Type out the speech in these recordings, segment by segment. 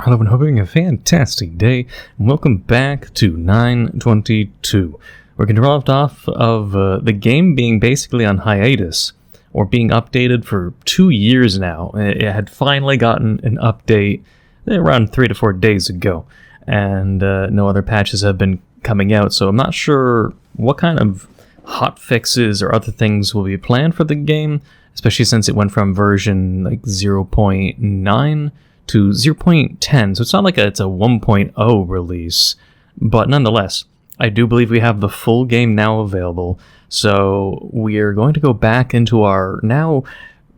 Hello and hoping a fantastic day, and welcome back to 922. We're going to left off of the game being basically on hiatus, or being updated for 2 years now. It had finally gotten an update around 3 to 4 days ago, and no other patches have been coming out, so I'm not sure what kind of hot fixes or other things will be planned for the game, especially since it went from version like 0.9 to 0.10, so it's not like it's a 1.0 release, but nonetheless, I do believe we have the full game now available, so we are going to go back into our now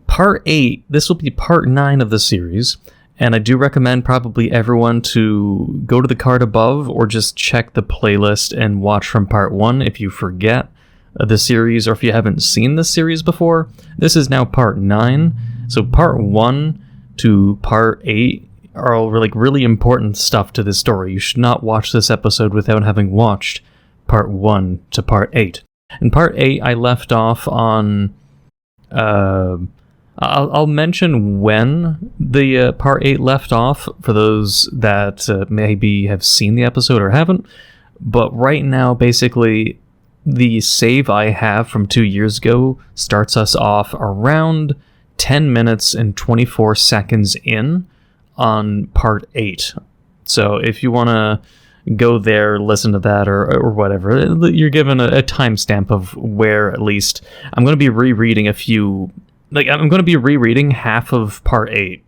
part 8. This will be part 9 of the series, and I do recommend probably everyone to go to the card above or just check the playlist and watch from part 1 if you forget the series or if you haven't seen the series before. This is now part 9, so part 1 to part 8 are all really important stuff to this story. You should not watch this episode without having watched part 1 to part 8. In part 8, I left off on... I'll mention when the part 8 left off for those that maybe have seen the episode or haven't. But right now, basically, the save I have from 2 years ago starts us off around 10 minutes and 24 seconds in on part 8. So if you want to go there, listen to that or whatever, you're given a timestamp of where at least I'm going to be rereading I'm going to be rereading half of part 8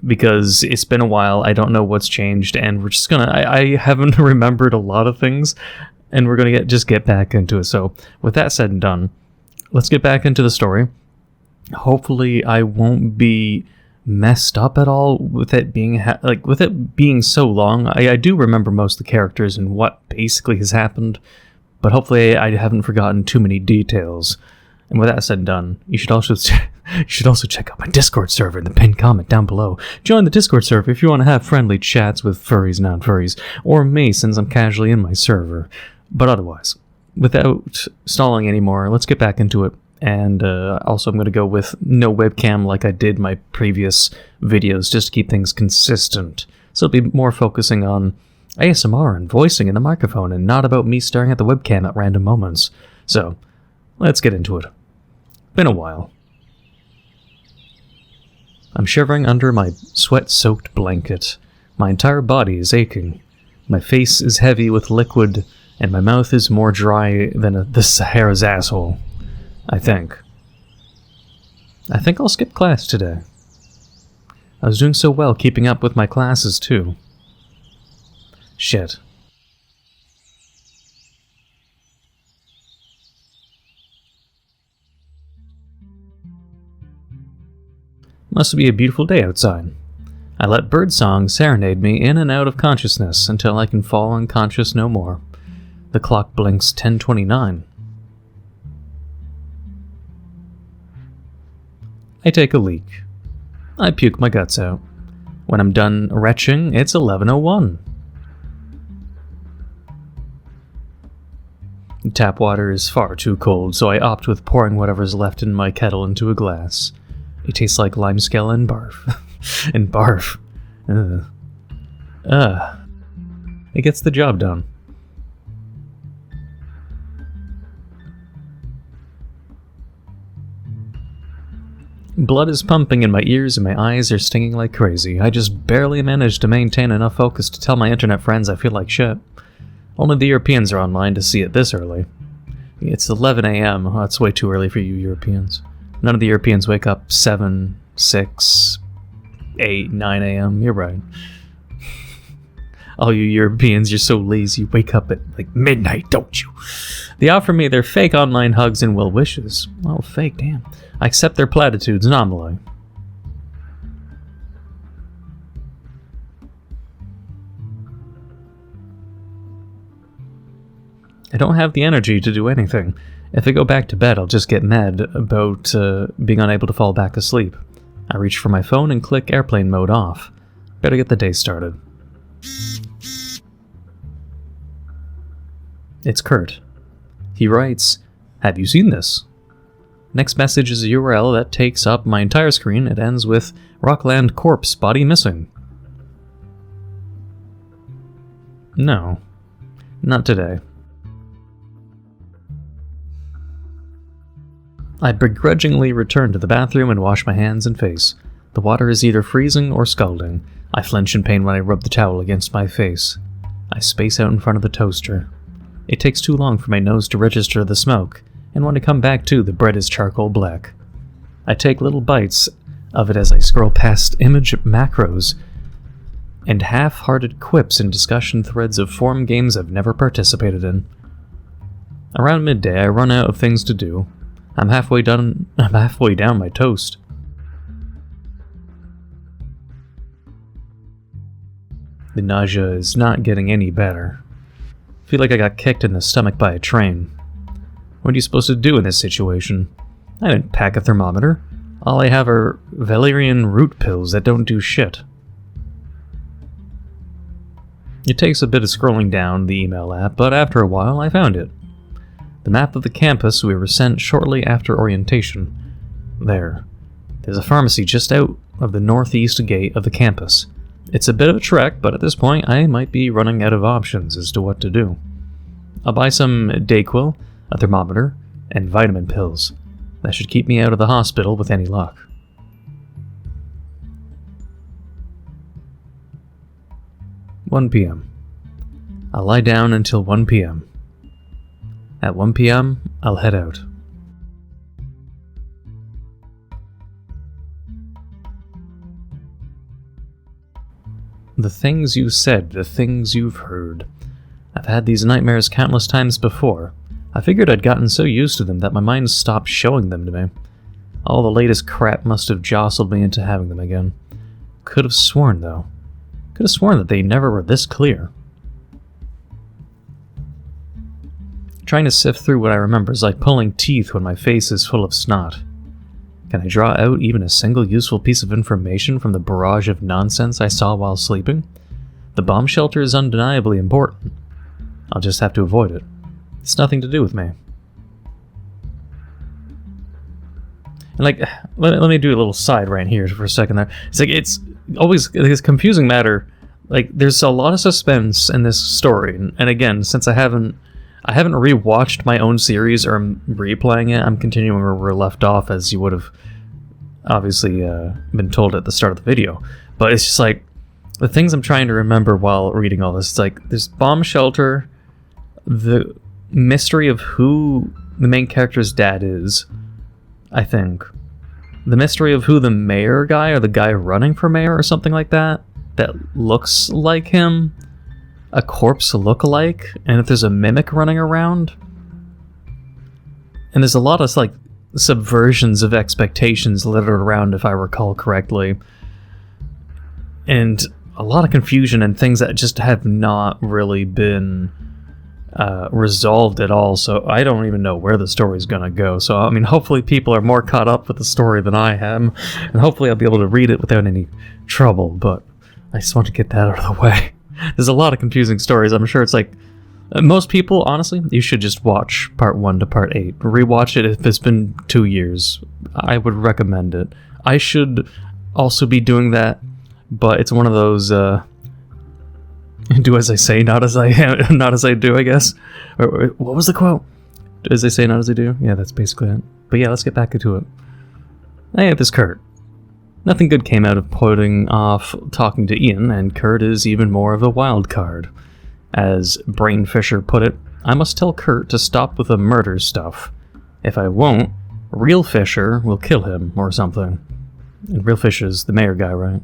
because it's been a while. I don't know what's changed, and we're just going to... I haven't remembered a lot of things, and we're going to just get back into it. So with that said and done, let's get back into the story. Hopefully I won't be messed up at all with it being with it being so long. I do remember most of the characters and what basically has happened, but hopefully I haven't forgotten too many details. And with that said and done, you should also check out my Discord server in the pinned comment down below. Join the Discord server if you want to have friendly chats with furries, non-furries, or me since I'm casually in my server. But otherwise, without stalling anymore, let's get back into it. And also I'm going to go with no webcam like I did my previous videos, just to keep things consistent. So it'll be more focusing on ASMR and voicing in the microphone and not about me staring at the webcam at random moments. So let's get into it. Been a while. I'm shivering under my sweat-soaked blanket. My entire body is aching. My face is heavy with liquid, and my mouth is more dry than the Sahara's asshole. I think I'll skip class today. I was doing so well keeping up with my classes, too. Shit. Must be a beautiful day outside. I let birdsong serenade me in and out of consciousness until I can fall unconscious no more. The clock blinks 10:29. I take a leak. I puke my guts out. When I'm done retching, it's 11:01. Tap water is far too cold, so I opt with pouring whatever's left in my kettle into a glass. It tastes like limescale and barf. And barf. It gets the job done. Blood is pumping in my ears and my eyes are stinging like crazy. I just barely managed to maintain enough focus to tell my internet friends I feel like shit. Only the Europeans are online to see it this early. It's 11 a.m. Oh, that's way too early for you Europeans. None of the Europeans wake up 7, 6, 8, 9 a.m. You're right. All you Europeans, you're so lazy, you wake up at like midnight, don't you? They offer me their fake online hugs and well wishes. Oh, fake, damn. I accept their platitudes nominally. I don't have the energy to do anything. If I go back to bed, I'll just get mad about being unable to fall back asleep. I reach for my phone and click airplane mode off. Better get the day started. It's Kurt. He writes, "Have you seen this?" Next message is a URL that takes up my entire screen. It ends with Rockland corpse body missing. No. Not today. I begrudgingly return to the bathroom and wash my hands and face. The water is either freezing or scalding. I flinch in pain when I rub the towel against my face. I space out in front of the toaster. It takes too long for my nose to register the smoke, and when I come back to, the bread is charcoal black. I take little bites of it as I scroll past image macros and half-hearted quips and discussion threads of forum games I've never participated in. Around midday, I run out of things to do. I'm halfway down my toast. The nausea is not getting any better. I feel like I got kicked in the stomach by a train. What are you supposed to do in this situation? I didn't pack a thermometer. All I have are valerian root pills that don't do shit. It takes a bit of scrolling down the email app, but after a while I found it. The map of the campus we were sent shortly after orientation. There's a pharmacy just out of the northeast gate of the campus. It's a bit of a trek, but at this point I might be running out of options as to what to do. I'll buy some Dayquil, a thermometer, and vitamin pills. That should keep me out of the hospital with any luck. 1 p.m. I'll lie down until 1 p.m. At 1 p.m., I'll head out. The things you said, the things you've heard. I've had these nightmares countless times before. I figured I'd gotten so used to them that my mind stopped showing them to me. All the latest crap must have jostled me into having them again. Could have sworn, though. Could have sworn that they never were this clear. Trying to sift through what I remember is like pulling teeth when my face is full of snot. Can I draw out even a single useful piece of information from the barrage of nonsense I saw while sleeping? The bomb shelter is undeniably important. I'll just have to avoid it. It's nothing to do with me. And let me do a little side right here for a second there. It's always this confusing matter. There's a lot of suspense in this story, and again, since I haven't rewatched my own series or I'm replaying it, I'm continuing where we're left off, as you would have obviously been told at the start of the video. But it's just the things I'm trying to remember while reading all this. It's this bomb shelter, the mystery of who the main character's dad is, I think. The mystery of who the mayor guy or the guy running for mayor or something like that looks like him. A corpse look-alike, and if there's a mimic running around. And there's a lot of subversions of expectations littered around, if I recall correctly. And a lot of confusion and things that just have not really been resolved at all, so I don't even know where the story's gonna go. So, I mean, hopefully people are more caught up with the story than I am, and hopefully I'll be able to read it without any trouble, but I just want to get that out of the way. There's a lot of confusing stories. I'm sure it's most people, honestly, you should just watch part 1 to part 8. Rewatch it if it's been 2 years. I would recommend it. I should also be doing that, but it's one of those, do as I say, not as I do, I guess. What was the quote? Do as I say, not as I do? Yeah, that's basically it. But yeah, let's get back into it. Hey, this Kurt. Nothing good came out of putting off talking to Ian, and Kurt is even more of a wild card. As Brain Fisher put it, I must tell Kurt to stop with the murder stuff. If I won't, Real Fisher will kill him, or something. And Real Fisher's the mayor guy, right?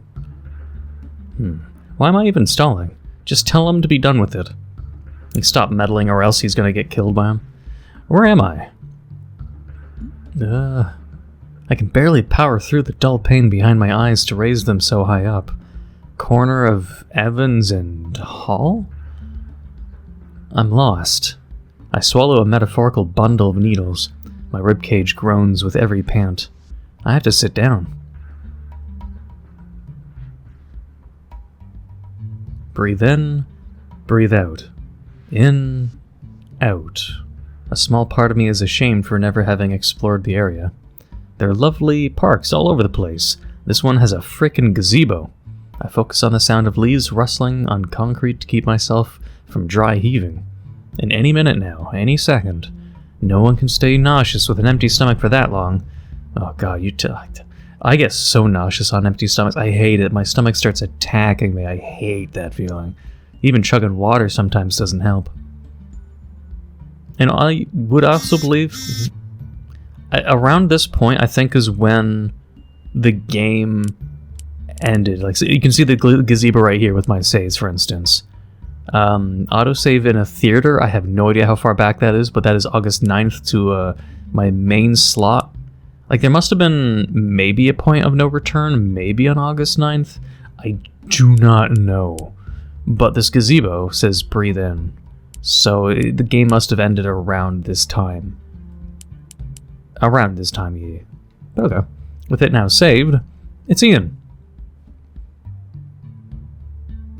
Why am I even stalling? Just tell him to be done with it. Stop meddling or else he's gonna get killed by him. Where am I? I can barely power through the dull pain behind my eyes to raise them so high up. Corner of Evans and Hall? I'm lost. I swallow a metaphorical bundle of needles. My ribcage groans with every pant. I have to sit down. Breathe in, breathe out. In, out. A small part of me is ashamed for never having explored the area. There are lovely parks all over the place. This one has a frickin' gazebo. I focus on the sound of leaves rustling on concrete to keep myself from dry heaving. And any minute now, any second, no one can stay nauseous with an empty stomach for that long. Oh god, I get so nauseous on empty stomachs. I hate it. My stomach starts attacking me. I hate that feeling. Even chugging water sometimes doesn't help. And I would also believe around this point, I think, is when the game ended. Like, so you can see the gazebo right here with my saves, for instance. Autosave in a theater, I have no idea how far back that is, but that is August 9th to my main slot. Like, there must have been maybe a point of no return, maybe on August 9th. I do not know. But this gazebo says breathe in. So the game must have ended around this time. Around this time, yeah. But okay. With it now saved, it's Ian.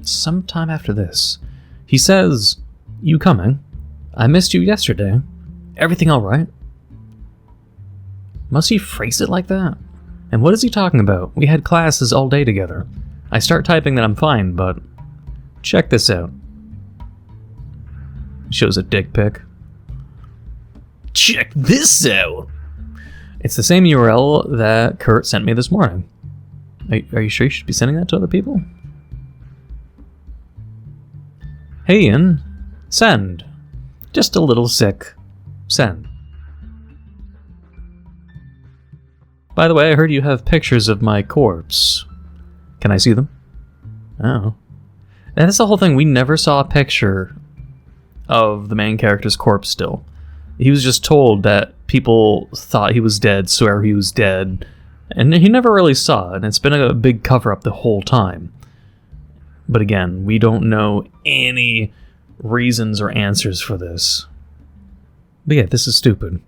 Sometime after this, he says, "You coming? I missed you yesterday. Everything alright?" Must he phrase it like that? And what is he talking about? We had classes all day together. I start typing that I'm fine, but check this out. Shows a dick pic. Check this out! It's the same URL that Kurt sent me this morning. Are you sure you should be sending that to other people? Hey Ian, send. Just a little sick. Send. By the way, I heard you have pictures of my corpse. Can I see them? Oh. And that's the whole thing. We never saw a picture of the main character's corpse still. He was just told that people thought he was dead, swear he was dead, and he never really saw it, and it's been a big cover-up the whole time. But again, we don't know any reasons or answers for this. But yeah, this is stupid.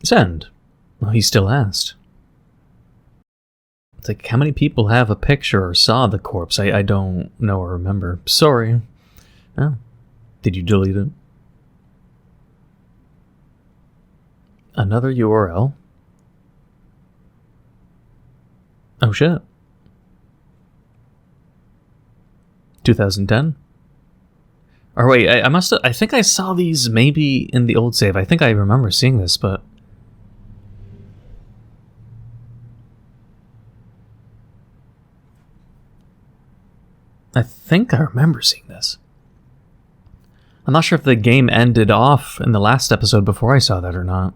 Send. Well, he still asked. It's like, how many people have a picture or saw the corpse? I don't know or remember. Sorry. Oh. Did you delete it? Another URL? Oh shit. 2010? Or wait, I think I saw these maybe in the old save. I think I remember seeing this, but I think I remember seeing this. I'm not sure if the game ended off in the last episode before I saw that or not.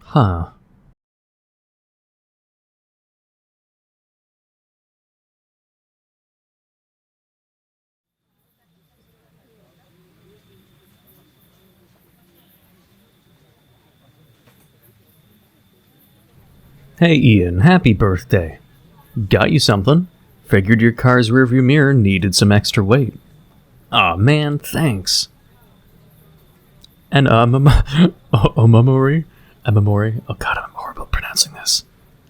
Huh. Hey Ian, happy birthday. Got you something. Figured your car's rearview mirror needed some extra weight. Aw man, thanks. And Omamori? Omamori? Oh god, I'm horrible at pronouncing this.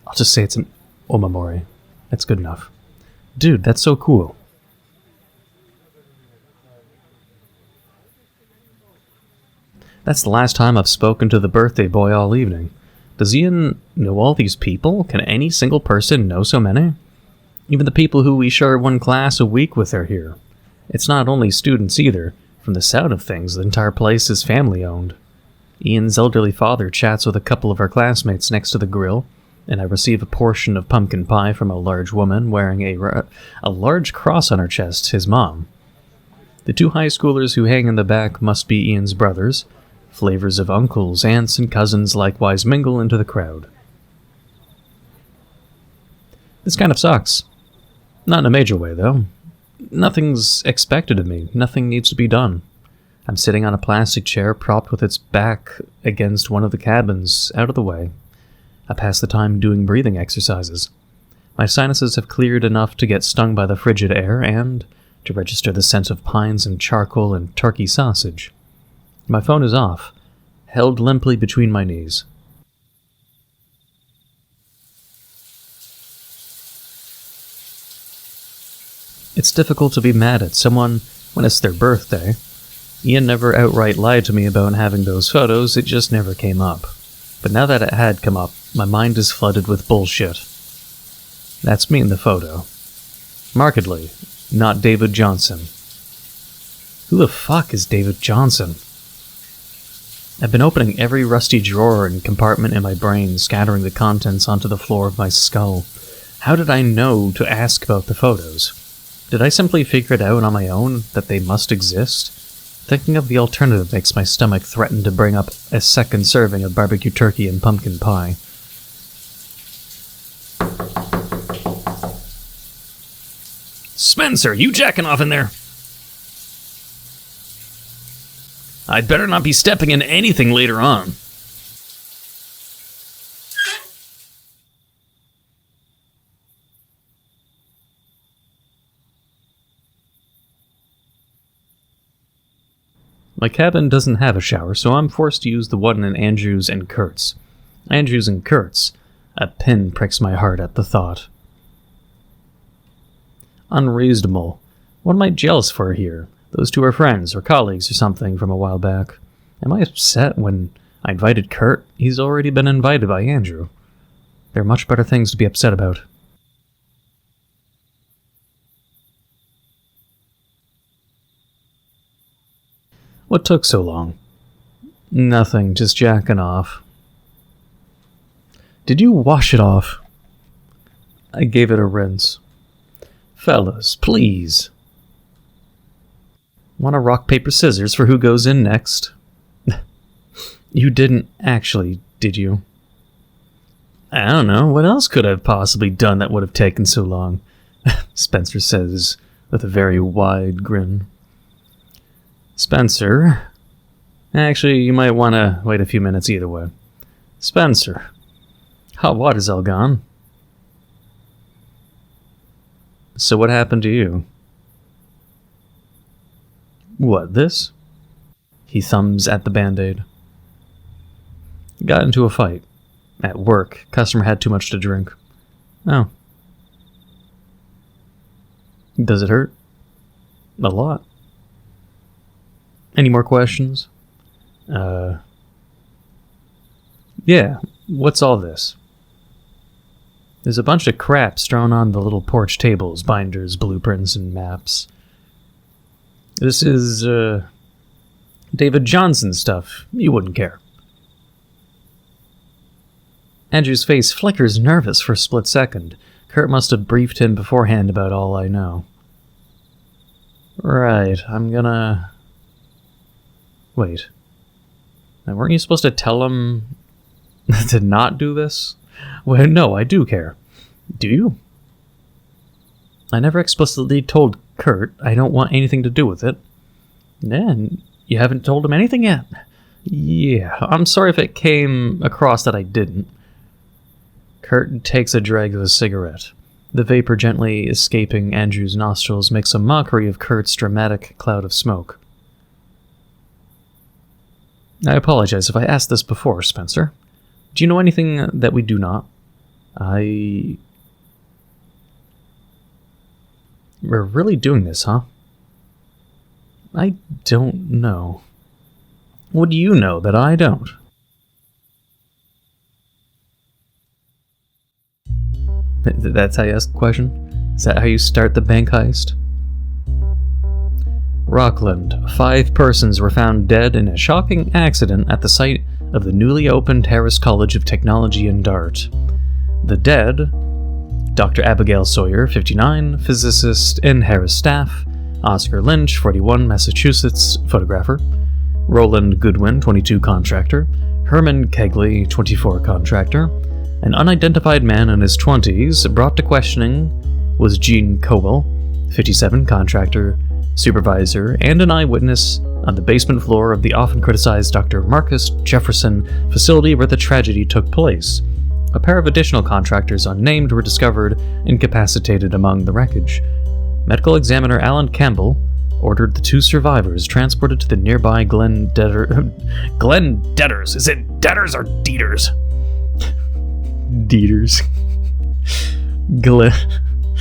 I'll just say it's an Omamori. That's good enough. Dude, that's so cool. That's the last time I've spoken to the birthday boy all evening. Does Ian know all these people? Can any single person know so many? Even the people who we share one class a week with are here. It's not only students either. From the sound of things, the entire place is family-owned. Ian's elderly father chats with a couple of our classmates next to the grill, and I receive a portion of pumpkin pie from a large woman wearing a large cross on her chest, his mom. The two high schoolers who hang in the back must be Ian's brothers. Flavors of uncles, aunts, and cousins likewise mingle into the crowd. This kind of sucks. Not in a major way, though. Nothing's expected of me. Nothing needs to be done. I'm sitting on a plastic chair propped with its back against one of the cabins, out of the way. I pass the time doing breathing exercises. My sinuses have cleared enough to get stung by the frigid air and to register the scent of pines and charcoal and turkey sausage. My phone is off, held limply between my knees. It's difficult to be mad at someone when it's their birthday. Ian never outright lied to me about having those photos, it just never came up. But now that it had come up, my mind is flooded with bullshit. That's me in the photo. Markedly, not David Johnson. Who the fuck is David Johnson? I've been opening every rusty drawer and compartment in my brain, scattering the contents onto the floor of my skull. How did I know to ask about the photos? Did I simply figure it out on my own, that they must exist? Thinking of the alternative makes my stomach threaten to bring up a second serving of barbecue turkey and pumpkin pie. Spencer, you jacking off in there? I'd better not be stepping into anything later on. My cabin doesn't have a shower, so I'm forced to use the one in Andrew's and Kurt's. Andrew's and Kurt's. A pin pricks my heart at the thought. Unreasonable. What am I jealous for here? Those two are friends, or colleagues, or something from a while back. Am I upset when I invited Kurt? He's already been invited by Andrew. There are much better things to be upset about. What took so long? Nothing, just jacking off. Did you wash it off? I gave it a rinse. Fellas, please. Want a rock, paper, scissors for who goes in next? You didn't actually, did you? I don't know, what else could I have possibly done that would have taken so long? Spencer says with a very wide grin. Spencer. Actually, you might want to wait a few minutes either way. Spencer. Hot water's all gone. So what happened to you? What, this? He thumbs at the Band-Aid. Got into a fight. At work. Customer had too much to drink. Oh. Does it hurt? A lot. Any more questions? Yeah, what's all this? There's a bunch of crap strewn on the little porch tables, binders, blueprints, and maps. This is, David Johnson stuff. You wouldn't care. Andrew's face flickers nervous for a split second. Kurt must have briefed him beforehand about all I know. Right, I'm gonna... Wait. Now, weren't you supposed to tell him to not do this? Well, no, I do care. Do you? I never explicitly told Kurt I don't want anything to do with it. And you haven't told him anything yet? Yeah, I'm sorry if it came across that I didn't. Kurt takes a drag of his cigarette. The vapor gently escaping Andrew's nostrils makes a mockery of Kurt's dramatic cloud of smoke. I apologize if I asked this before, Spencer. Do you know anything that we do not? We're really doing this, huh? I don't know. What do you know that I don't? That's how you ask the question? Is that how you start the bank heist? Rockland. 5 persons were found dead in a shocking accident at the site of the newly opened Harris College of Technology in Dart. The dead: Dr. Abigail Sawyer, 59, physicist and Harris staff; Oscar Lynch, 41, Massachusetts, photographer; Roland Goodwin, 22, contractor; Herman Kegley, 24, contractor. An unidentified man in his 20s brought to questioning was Gene Cowell, 57, contractor, supervisor, and an eyewitness on the basement floor of the often criticized Dr. Marcus Jefferson facility where the tragedy took place. A pair of additional contractors unnamed were discovered incapacitated among the wreckage. Medical examiner Alan Campbell ordered the 2 survivors transported to the nearby Glen Detters. Is it Detters or Dieters? Dieters.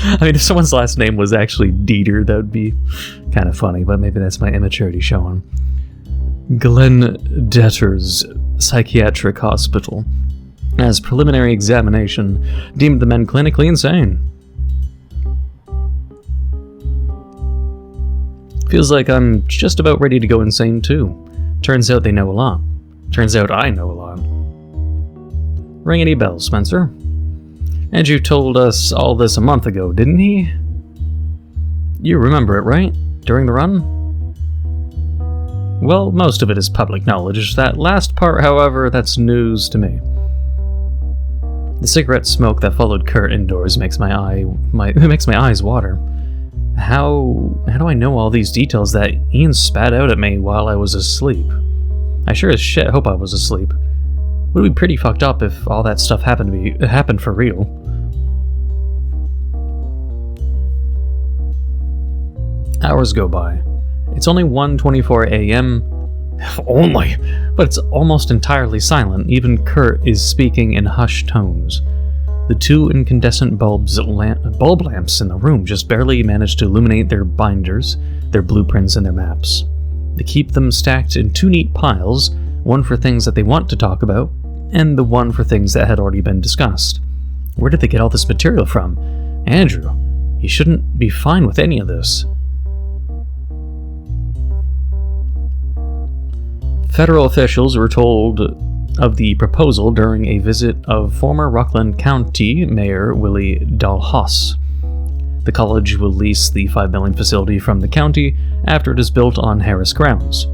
I mean, if someone's last name was actually Dieter, that would be kind of funny, but maybe that's my immaturity showing. Glen Detters psychiatric hospital, as preliminary examination deemed the men clinically insane. Feels like I'm just about ready to go insane too. Turns out they know a lot. Turns out I know a lot. Ring any bells, Spencer? Andrew told us all this a month ago, didn't he? You remember it, right? During the run? Well, most of it is public knowledge. That last part, however, that's news to me. The cigarette smoke that followed Kurt indoors makes my eyes water. How do I know all these details that Ian spat out at me while I was asleep? I sure as shit hope I was asleep. Would be pretty fucked up if all that stuff happened for real. Hours go by. It's only 1:24 a.m. Only, but it's almost entirely silent. Even Kurt is speaking in hushed tones. The two incandescent bulb lamps in the room just barely manage to illuminate their binders, their blueprints, and their maps. They keep them stacked in two neat piles, one for things that they want to talk about, and the one for things that had already been discussed. Where did they get all this material from? Andrew, you shouldn't be fine with any of this. Federal officials were told of the proposal during a visit of former Rockland County Mayor Willie Dahlhaus. The college will lease the $5 million facility from the county after it is built on Harris grounds.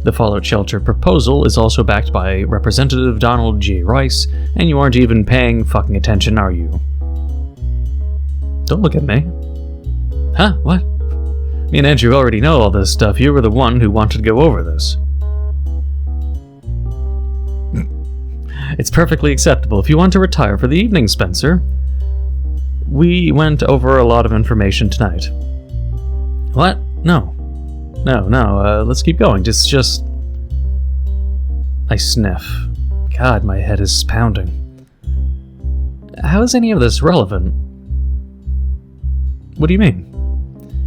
The fallout shelter proposal is also backed by Representative Donald J. Rice, and you aren't even paying fucking attention, are you? Don't look at me. Huh? What? Me and Andrew already know all this stuff. You were the one who wanted to go over this. It's perfectly acceptable if you want to retire for the evening, Spencer. We went over a lot of information tonight. What? No, let's keep going. Just... I sniff. God, my head is pounding. How is any of this relevant? What do you mean?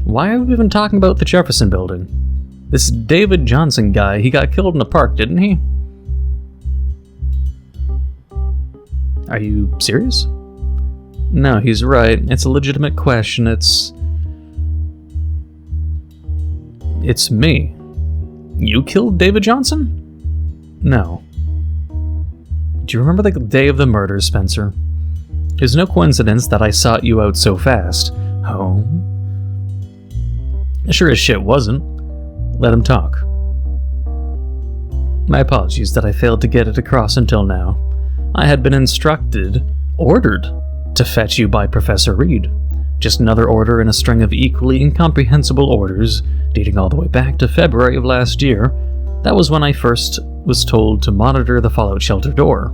Why are we even talking about the Jefferson Building? This David Johnson guy, he got killed in the park, didn't he? Are you serious? No, he's right. It's a legitimate question. It's me. You killed David Johnson? No. Do you remember the day of the murder, Spencer? It's no coincidence that I sought you out so fast. Oh? Sure as shit wasn't. Let him talk. My apologies that I failed to get it across until now. I had been ordered, to fetch you by Professor Reed. Just another order in a string of equally incomprehensible orders, dating all the way back to February of last year. That was when I first was told to monitor the fallout shelter door.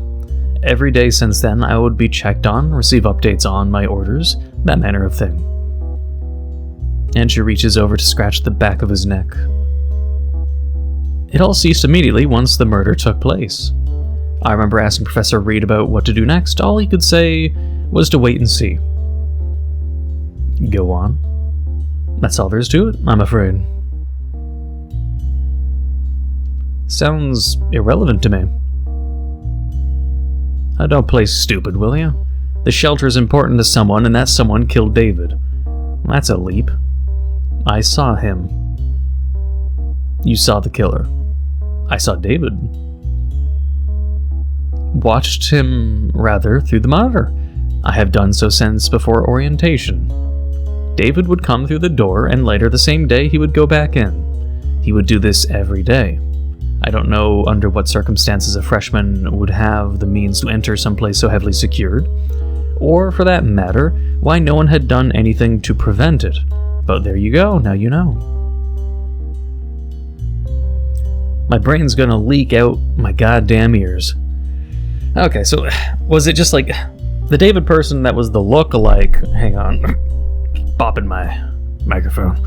Every day since then, I would be checked on, receive updates on my orders, that manner of thing. Andrew reaches over to scratch the back of his neck. It all ceased immediately once the murder took place. I remember asking Professor Reed about what to do next. All he could say was to wait and see. Go on. That's all there is to it, I'm afraid. Sounds irrelevant to me. Don't play stupid, will you? The shelter is important to someone, and that someone killed David. That's a leap. I saw him. You saw the killer. I saw David. Watched him, rather, through the monitor. I have done so since before orientation. David would come through the door, and later the same day he would go back in. He would do this every day. I don't know under what circumstances a freshman would have the means to enter someplace so heavily secured, or, for that matter, why no one had done anything to prevent it. But there you go, now you know. My brain's gonna leak out my goddamn ears. Okay, so was it just like the David person that was the look-alike? Hang on, bopping my microphone.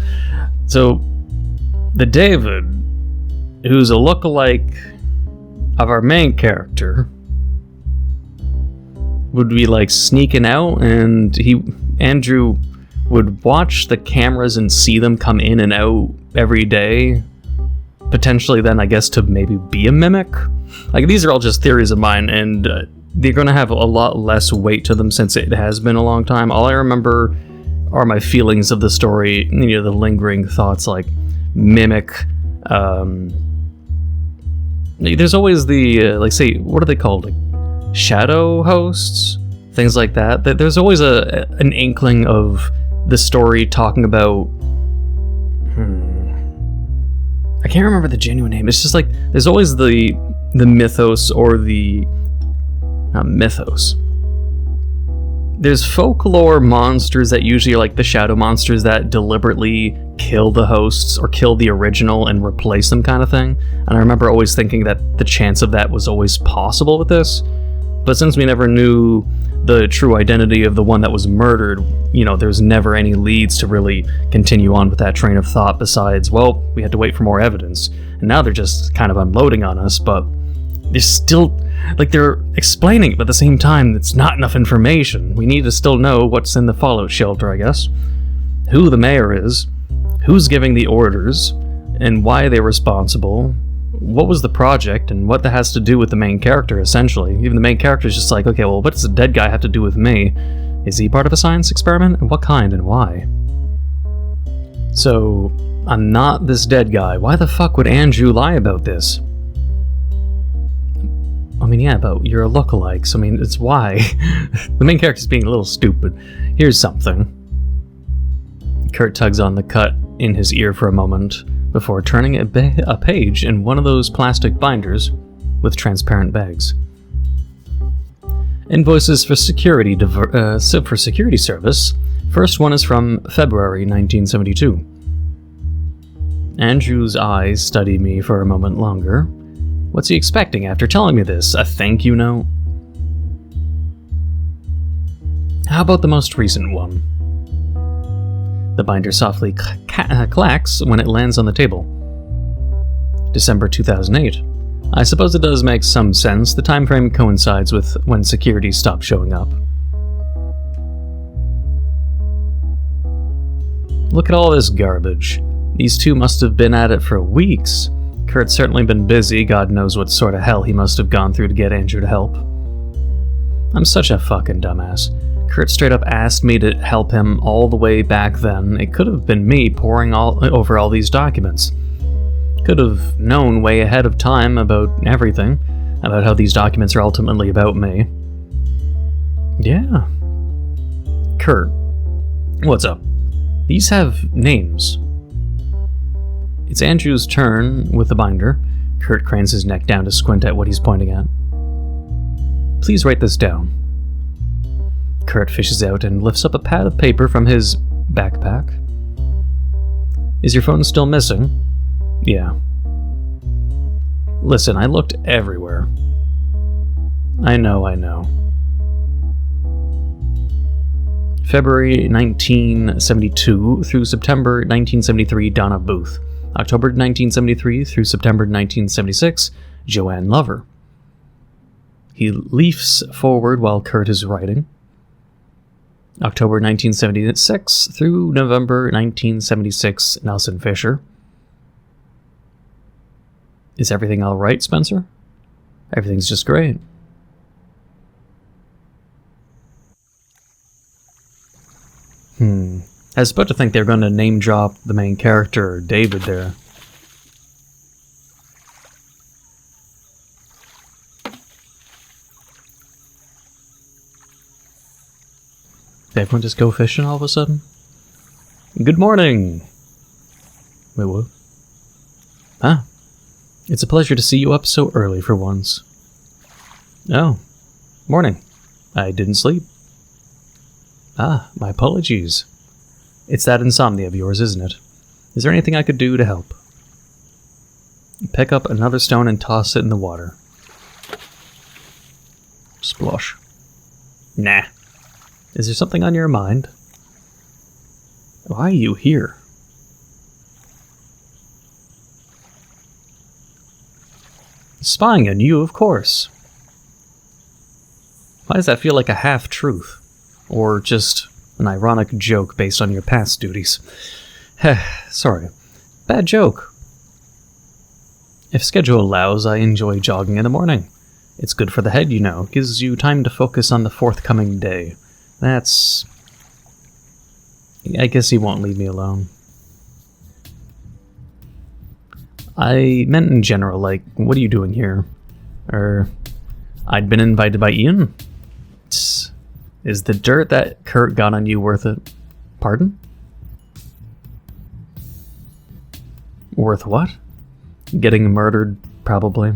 So the David, who's a look-alike of our main character, would be like sneaking out, and Andrew would watch the cameras and see them come in and out every day potentially then, I guess, to maybe be a mimic. Like, these are all just theories of mine, and they're going to have a lot less weight to them since it has been a long time. All I remember are my feelings of the story, the lingering thoughts like mimic. There's always the, like, say, what are they called? Like, shadow hosts? Things like that. There's always an inkling of the story talking about... I can't remember the genuine name. It's just like, there's always the mythos or the... Not mythos. There's folklore monsters that usually are like the shadow monsters that deliberately kill the hosts or kill the original and replace them kind of thing. And I remember always thinking that the chance of that was always possible with this. But since we never knew the true identity of the one that was murdered, there's never any leads to really continue on with that train of thought besides, well, we had to wait for more evidence. And now they're just kind of unloading on us, but they're still, like, they're explaining it, but at the same time, it's not enough information. We need to still know what's in the fallout shelter, I guess. Who the mayor is, who's giving the orders, and why they're responsible. What was the project, and what that has to do with the main character, essentially. Even the main character is just like, okay, well, what does the dead guy have to do with me? Is he part of a science experiment? And what kind, and why? So, I'm not this dead guy. Why the fuck would Andrew lie about this? I mean, yeah, but you're a lookalike, so I mean, it's why. The main character's being a little stupid. Here's something. Kurt tugs on the cut in his ear for a moment, before turning a page in one of those plastic binders with transparent bags. Invoices for security service. First one is from February 1972. Andrew's eyes study me for a moment longer. What's he expecting after telling me this? A thank you note? How about the most recent one? The binder softly clacks when it lands on the table. December 2008. I suppose it does make some sense. The time frame coincides with when security stopped showing up. Look at all this garbage. These two must have been at it for weeks. Kurt's certainly been busy. God knows what sort of hell he must have gone through to get Andrew to help. I'm such a fucking dumbass. Kurt straight up asked me to help him all the way back then. It could have been me poring over all these documents. Could have known way ahead of time about everything, about how these documents are ultimately about me. Yeah. Kurt, what's up? These have names. It's Andrew's turn with the binder. Kurt cranes his neck down to squint at what he's pointing at. Please write this down. Kurt fishes out and lifts up a pad of paper from his backpack. Is your phone still missing? Yeah. Listen, I looked everywhere. I know. February 1972 through September 1973, Donna Booth. October 1973 through September 1976, Joanne Lover. He leafs forward while Kurt is writing. October 1976 through November 1976, Nelson Fisher. Is everything all right, Spencer? Everything's just great. I was about to think they were going to name drop the main character, David, there. Did everyone just go fishing all of a sudden? Good morning! Wait, what? Ah. It's a pleasure to see you up so early for once. Oh. Morning. I didn't sleep. Ah, my apologies. It's that insomnia of yours, isn't it? Is there anything I could do to help? Pick up another stone and toss it in the water. Splosh. Nah. Is there something on your mind? Why are you here? Spying on you, of course. Why does that feel like a half-truth? Or just an ironic joke based on your past duties? Sorry. Bad joke. If schedule allows, I enjoy jogging in the morning. It's good for the head, you know. Gives you time to focus on the forthcoming day. That's... I guess he won't leave me alone. I meant in general, like, what are you doing here? I'd been invited by Ian? Is the dirt that Kurt got on you worth it? Pardon? Worth what? Getting murdered, probably.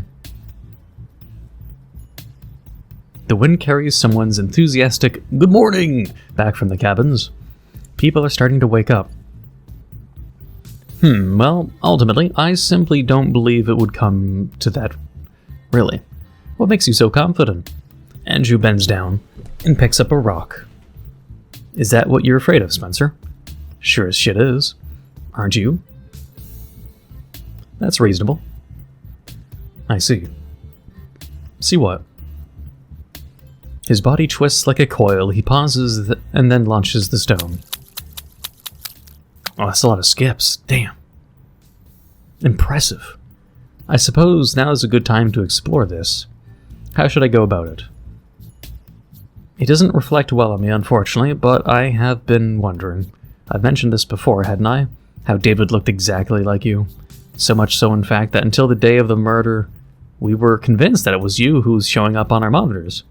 The wind carries someone's enthusiastic "Good morning!" back from the cabins. People are starting to wake up. Well, ultimately, I simply don't believe it would come to that. Really. What makes you so confident? Andrew bends down and picks up a rock. Is that what you're afraid of, Spencer? Sure as shit is. Aren't you? That's reasonable. I see. See what? His body twists like a coil. He pauses and then launches the stone. Oh, that's a lot of skips. Damn. Impressive. I suppose now is a good time to explore this. How should I go about it? It doesn't reflect well on me, unfortunately, but I have been wondering. I've mentioned this before, hadn't I? How David looked exactly like you. So much so, in fact, that until the day of the murder, we were convinced that it was you who was showing up on our monitors.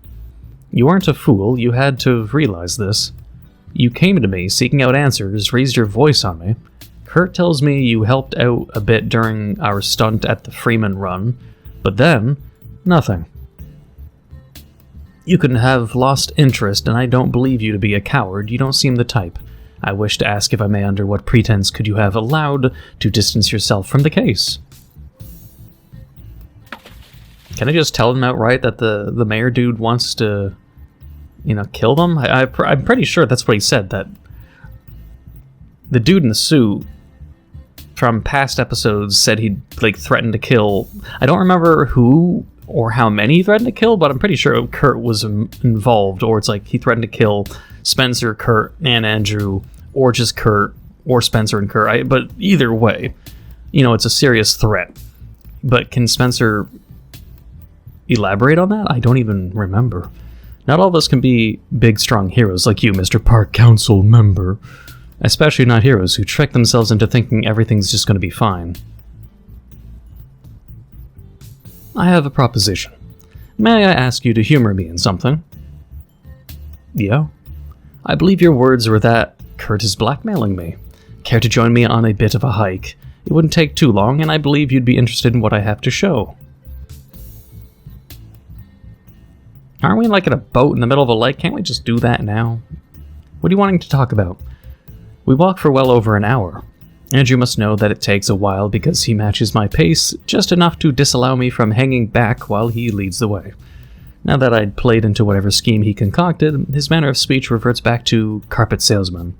You weren't a fool. You had to realize this. You came to me, seeking out answers, raised your voice on me. Kurt tells me you helped out a bit during our stunt at the Freeman run, but then, nothing. You couldn't have lost interest, and I don't believe you to be a coward. You don't seem the type. I wish to ask, if I may, under what pretense could you have allowed to distance yourself from the case? Can I just tell them outright that the mayor dude wants to, kill them? I'm pretty sure that's what he said, that the dude in the suit from past episodes said he'd, threatened to kill... I don't remember who or how many he threatened to kill, but I'm pretty sure Kurt was involved, or it's he threatened to kill Spencer, Kurt, and Andrew, or just Kurt, or Spencer and Kurt. But either way, it's a serious threat. But can Spencer elaborate on that? I don't even remember. Not all of us can be big, strong heroes like you, Mr. Park Council member. Especially not heroes who trick themselves into thinking everything's just going to be fine. I have a proposition. May I ask you to humor me in something? Yeah? I believe your words were that Kurt is blackmailing me. Care to join me on a bit of a hike? It wouldn't take too long, and I believe you'd be interested in what I have to show. Aren't we in a boat in the middle of a lake? Can't we just do that now? What are you wanting to talk about? We walk for well over an hour. Andrew must know that it takes a while because he matches my pace just enough to disallow me from hanging back while he leads the way. Now that I'd played into whatever scheme he concocted, his manner of speech reverts back to carpet salesman.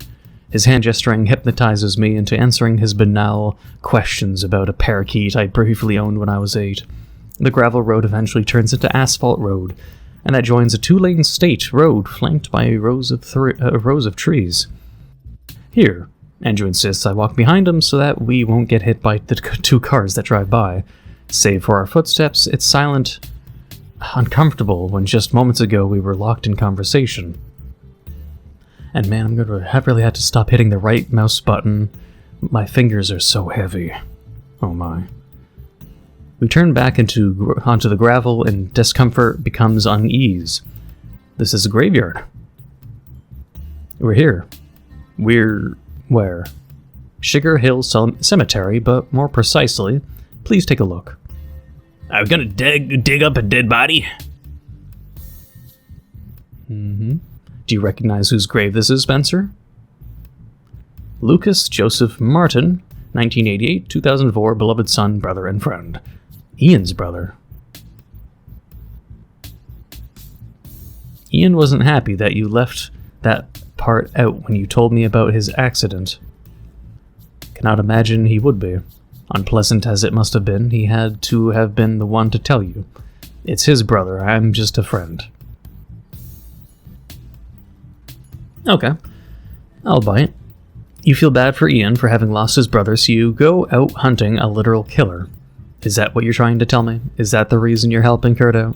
His hand gesturing hypnotizes me into answering his banal questions about a parakeet I briefly owned when I was 8. The gravel road eventually turns into asphalt road, and that joins a 2-lane state road flanked by rows of trees. Here, Andrew insists I walk behind him so that we won't get hit by the 2 cars that drive by. Save for our footsteps, it's silent, uncomfortable when just moments ago we were locked in conversation. And man, I'm gonna really have to stop hitting the right mouse button. My fingers are so heavy. Oh my. We turn back onto the gravel and discomfort becomes unease. This is a graveyard. We're here. We're where? Sugar Hill Cemetery, but more precisely, please take a look. Are we gonna dig up a dead body? Mm-hmm. Do you recognize whose grave this is, Spencer? Lucas Joseph Martin, 1988-2004, beloved son, brother, and friend. Ian's brother. Ian wasn't happy that you left that part out when you told me about his accident. Cannot imagine he would be. Unpleasant as it must have been, he had to have been the one to tell you. It's his brother, I'm just a friend. Okay, I'll bite. You feel bad for Ian for having lost his brother, so you go out hunting a literal killer. Is that what you're trying to tell me? Is that the reason you're helping Kurt out?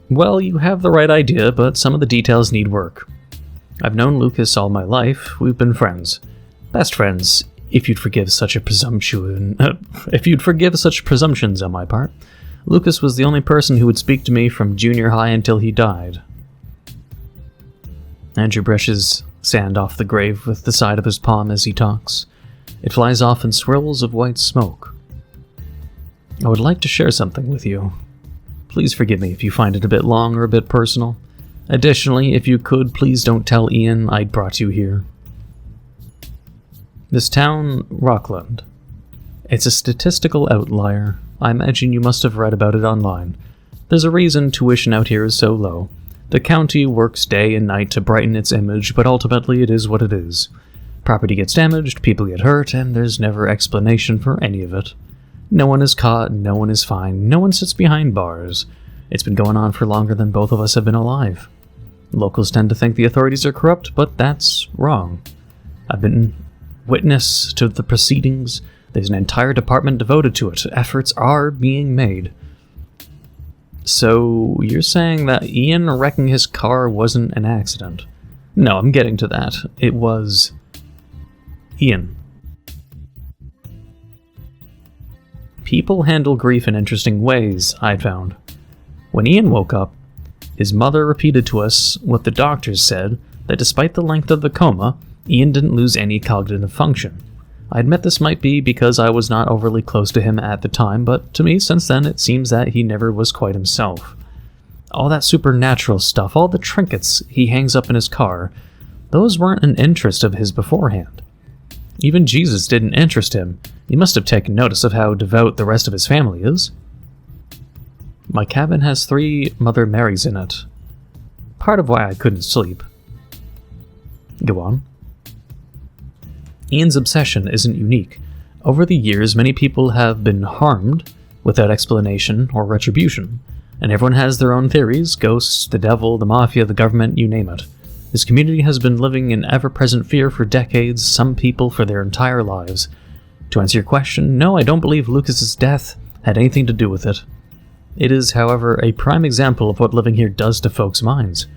Well, you have the right idea, but some of the details need work. I've known Lucas all my life. We've been friends. Best friends, if you'd forgive such presumptions on my part. Lucas was the only person who would speak to me from junior high until he died. Andrew brushes sand off the grave with the side of his palm as he talks. It flies off in swirls of white smoke. I would like to share something with you. Please forgive me if you find it a bit long or a bit personal. Additionally, if you could, please don't tell Ian I brought you here. This town, Rockland. It's a statistical outlier. I imagine you must have read about it online. There's a reason tuition out here is so low. The county works day and night to brighten its image, but ultimately it is what it is. Property gets damaged, people get hurt, and there's never explanation for any of it. No one is caught, no one is fined, no one sits behind bars. It's been going on for longer than both of us have been alive. Locals tend to think the authorities are corrupt, but that's wrong. I've been witness to the proceedings. There's an entire department devoted to it. Efforts are being made. So, you're saying that Ian wrecking his car wasn't an accident? No, I'm getting to that. It was Ian. People handle grief in interesting ways, I found. When Ian woke up, his mother repeated to us what the doctors said, that despite the length of the coma, Ian didn't lose any cognitive function. I admit this might be because I was not overly close to him at the time, but to me, since then, it seems that he never was quite himself. All that supernatural stuff, all the trinkets he hangs up in his car, those weren't an interest of his beforehand. Even Jesus didn't interest him. He must have taken notice of how devout the rest of his family is. My cabin has 3 Mother Marys in it. Part of why I couldn't sleep. Go on. Ian's obsession isn't unique. Over the years, many people have been harmed without explanation or retribution, and everyone has their own theories: ghosts, the devil, the mafia, the government, you name it. This community has been living in ever-present fear for decades, some people for their entire lives. To answer your question, no, I don't believe Lucas's death had anything to do with it. It is, however, a prime example of what living here does to folks' minds.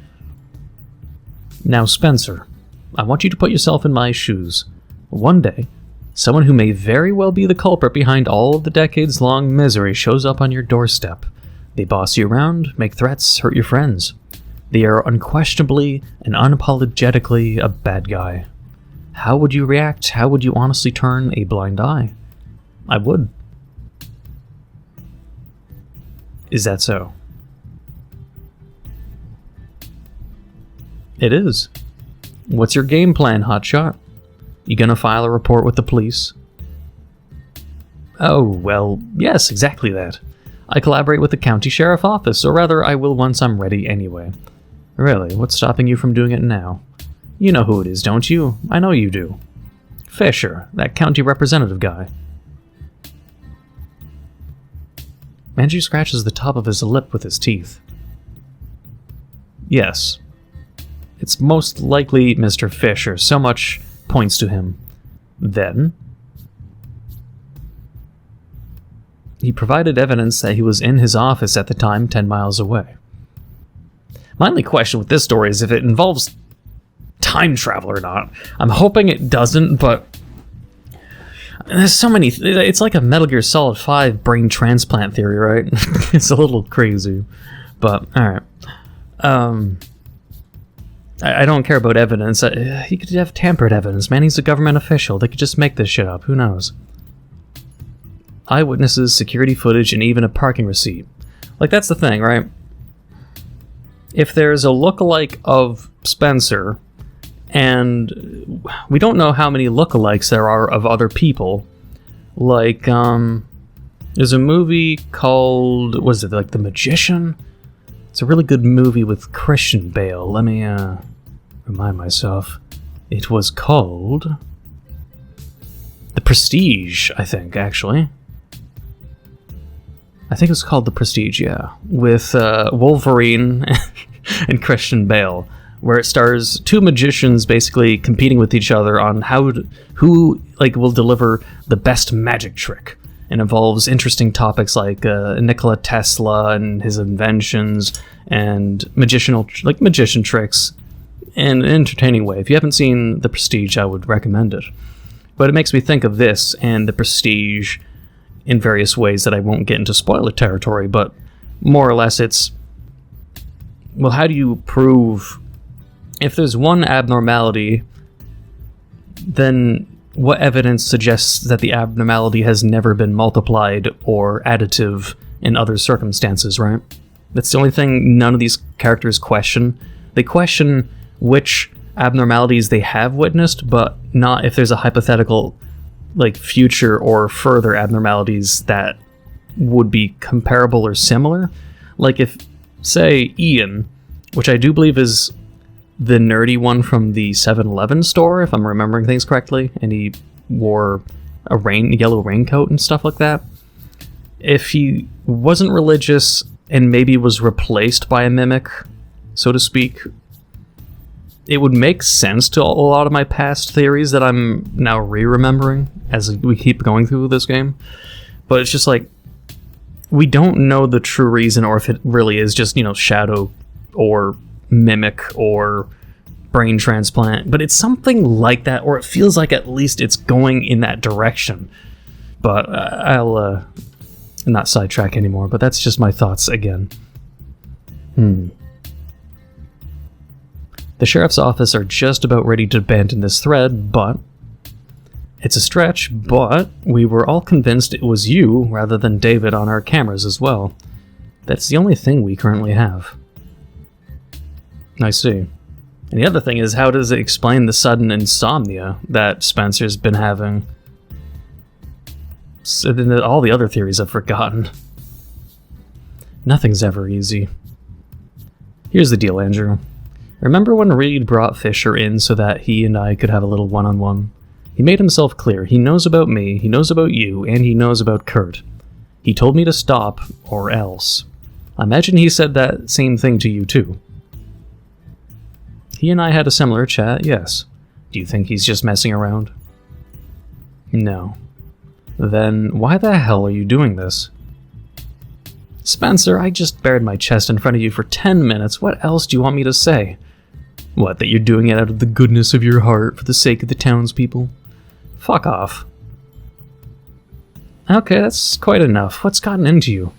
Now, Spencer, I want you to put yourself in my shoes. One day, someone who may very well be the culprit behind all of the decades-long misery shows up on your doorstep. They boss you around, make threats, hurt your friends. They are unquestionably and unapologetically a bad guy. How would you react? How would you honestly turn a blind eye? I would. Is that so? It is. What's your game plan, hotshot? You gonna file a report with the police? Oh, well, yes, exactly that. I collaborate with the county sheriff office, or rather, I will once I'm ready anyway. Really, what's stopping you from doing it now? You know who it is, don't you? I know you do. Fisher, that county representative guy. Andrew scratches the top of his lip with his teeth. Yes. It's most likely Mr. Fisher, so much points to him. Then, he provided evidence that he was in his office at the time 10 miles away. My only question with this story is if it involves time travel or not. I'm hoping it doesn't, but there's so many... It's like a Metal Gear Solid 5 brain transplant theory, right? It's a little crazy. But, alright. I don't care about evidence. He could have tampered evidence, man. He's a government official. They could just make this shit up. Who knows? Eyewitnesses, security footage, and even a parking receipt. Like, that's the thing, right? If there's a lookalike of Spencer, and we don't know how many lookalikes there are of other people, like, there's a movie called, what is it, like The Magician? It's a really good movie with Christian Bale. Let me, remind myself. It was called The Prestige, I think, actually. I think it's called The Prestige, yeah. With Wolverine and Christian Bale. where it stars two magicians basically competing with each other on who will deliver the best magic trick, and involves interesting topics like Nikola Tesla and his inventions and magician tricks in an entertaining way. If you haven't seen The Prestige, I would recommend it. But it makes me think of this and The Prestige in various ways that I won't get into spoiler territory, but more or less it's, well, how do you prove if there's one abnormality, then what evidence suggests that the abnormality has never been multiplied or additive in other circumstances, right? That's the only thing none of these characters question. They question which abnormalities they have witnessed, but not if there's a hypothetical future or further abnormalities that would be comparable or similar. Like if, say, Ian, which I do believe is the nerdy one from the 7-Eleven store, if I'm remembering things correctly, and he wore a yellow raincoat and stuff like that. If he wasn't religious and maybe was replaced by a mimic, so to speak, it would make sense to a lot of my past theories that I'm now re-remembering as we keep going through this game. But it's just we don't know the true reason, or if it really is just, shadow or mimic or brain transplant, but it's something like that, or it feels like at least it's going in that direction. But I'll not sidetrack anymore, but that's just my thoughts again. The sheriff's office are just about ready to abandon this thread, but it's a stretch, but we were all convinced it was you rather than David on our cameras as well. That's the only thing we currently have. I see. And the other thing is, how does it explain the sudden insomnia that Spencer's been having? So all the other theories I've forgotten. Nothing's ever easy. Here's the deal, Andrew. Remember when Reed brought Fisher in so that he and I could have a little one-on-one? He made himself clear. He knows about me, he knows about you, and he knows about Kurt. He told me to stop, or else. I imagine he said that same thing to you, too. He and I had a similar chat, yes. Do you think he's just messing around? No. Then why the hell are you doing this? Spencer, I just bared my chest in front of you for 10 minutes. What else do you want me to say? What, that you're doing it out of the goodness of your heart for the sake of the townspeople? Fuck off. Okay, that's quite enough. What's gotten into you?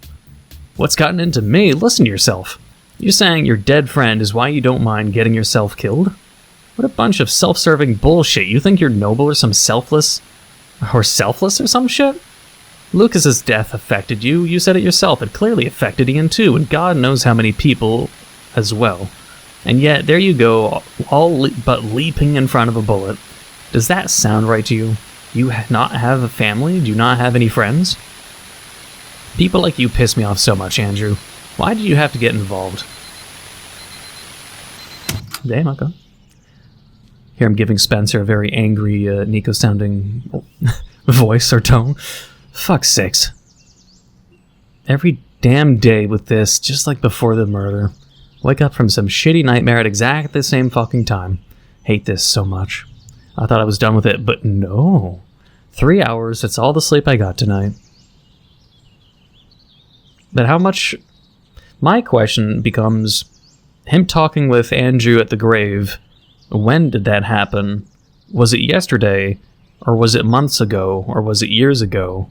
What's gotten into me? Listen to yourself. You're saying your dead friend is why you don't mind getting yourself killed? What a bunch of self-serving bullshit. You think you're noble or some selfless or some shit? Lucas's death affected you. You said it yourself. It clearly affected Ian too, and God knows how many people as well. And yet, there you go, but leaping in front of a bullet. Does that sound right to you? You not have a family? Do you not have any friends? People like you piss me off so much, Andrew. Why did you have to get involved? Damn, okay. Here I'm giving Spencer a very angry, Neco-sounding voice or tone. Fuck's sakes. Every damn day with this, just like before the murder. Wake up from some shitty nightmare at exactly the same fucking time. Hate this so much. I thought I was done with it, but no. 3 hours, that's all the sleep I got tonight. But how much... My question becomes, him talking with Andrew at the grave, when did that happen? Was it yesterday? Or was it months ago? Or was it years ago?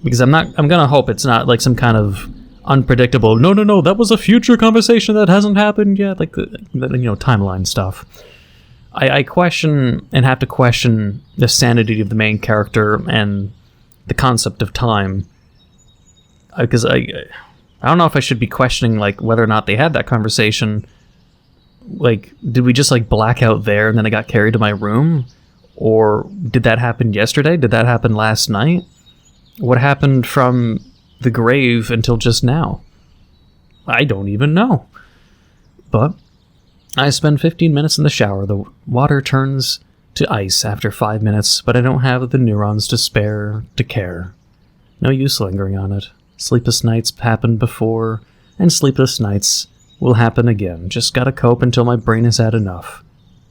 Because I'm gonna hope it's not like some kind of unpredictable, no, that was a future conversation that hasn't happened yet, like the timeline stuff. I question and have to question the sanity of the main character and the concept of time. Because I don't know if I should be questioning like whether or not they had that conversation. Like, did we just like black out there and then I got carried to my room? Or did that happen yesterday? Did that happen last night? What happened from the grave until just now? I don't even know. But I spend 15 minutes in the shower. The water turns to ice after 5 minutes, but I don't have the neurons to spare to care. No use lingering on it. Sleepless nights happened before, and sleepless nights will happen again. Just gotta cope until my brain has had enough.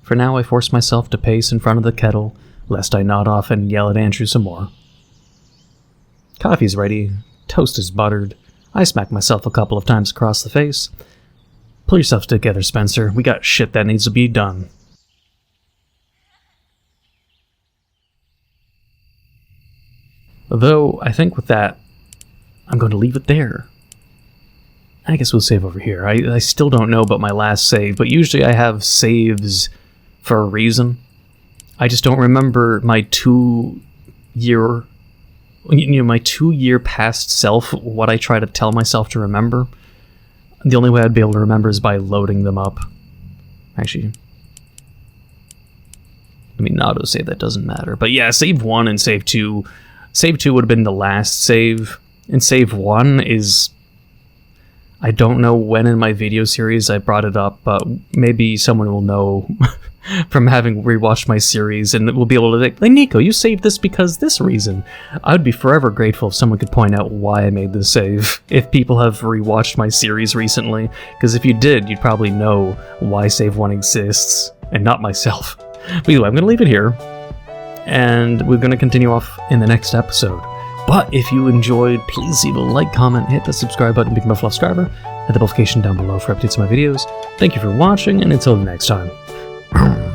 For now, I force myself to pace in front of the kettle, lest I nod off and yell at Andrew some more. Coffee's ready, toast is buttered. I smack myself a couple of times across the face. Pull yourself together, Spencer. We got shit that needs to be done. Though, I think with that, I'm going to leave it there. I guess we'll save over here. I still don't know about my last save, but usually I have saves for a reason. I just don't remember my 2-year... my 2-year past self, what I try to tell myself to remember. The only way I'd be able to remember is by loading them up. Actually, I mean, autosave, that doesn't matter. But yeah, save 1 and save 2. Save 2 would have been the last save, and save 1 is... I don't know when in my video series I brought it up, but maybe someone will know from having rewatched my series, and we'll be able to think, hey, Neco, you saved this because this reason. I would be forever grateful if someone could point out why I made this save, if people have rewatched my series recently, because if you did, you'd probably know why save 1 exists, and not myself. But anyway, I'm going to leave it here, and we're going to continue off in the next episode. But if you enjoyed, please leave a like, comment, hit the subscribe button, become a full subscriber, hit the notification down below for updates on my videos. Thank you for watching, and until the next time.